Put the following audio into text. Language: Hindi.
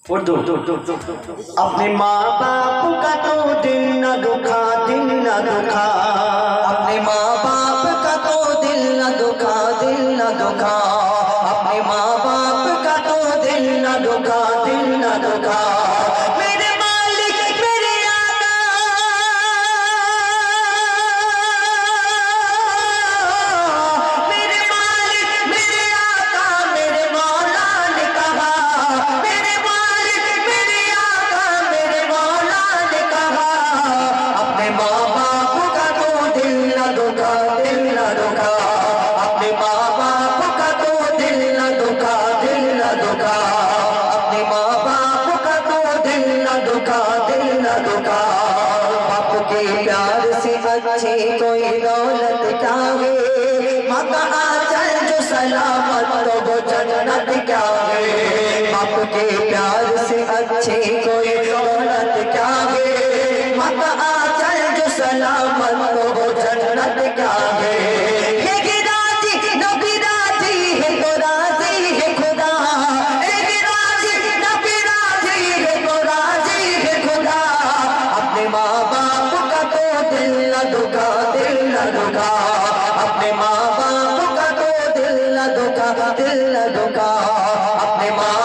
उर्दू। अपने माँ बाप का तो दिल न दुखा, दिल न दुखा। अपने माँ बाप का तो दिल न दुखा, दिल न दुखा। अपने माँ बाप का तो दिल न दुखा, दिल न दुखा। मेरे मालिक मेरे आका, मेरे मालिक मेरे आका, मेरे मौला ने कहा, मेरे मालिक मेरे आका, मेरे मौला ने कहा, अपने माँ बाप का तो दिल न दुखा, दिल न दुखा। अपने माँ बाप का तो दिल न दुखा, दिल न दुखा। अपने माँ बाप का तो दिल न दुखा, दिल न दुखा। बाप के प्यार से अच्छे कोई दौलत क्या है, माँ का आंचल जो सलामत तो वो जन्नत क्या है। बाप के प्यार से अच्छे कोई दौलत क्या है, माँ का आंचल जो सलामत तो वो जन्नत क्या है। ये राजी नबी राजी है तो राजी है खुदा, एक राजी नबी राजी है तो राजी है खुदा। अपने माँ बाप का तो दिल न दुखा, दिल न दुखा। अपने माँ बाप का तो दिल न दुखा, दिल न दुखा। अपने माँ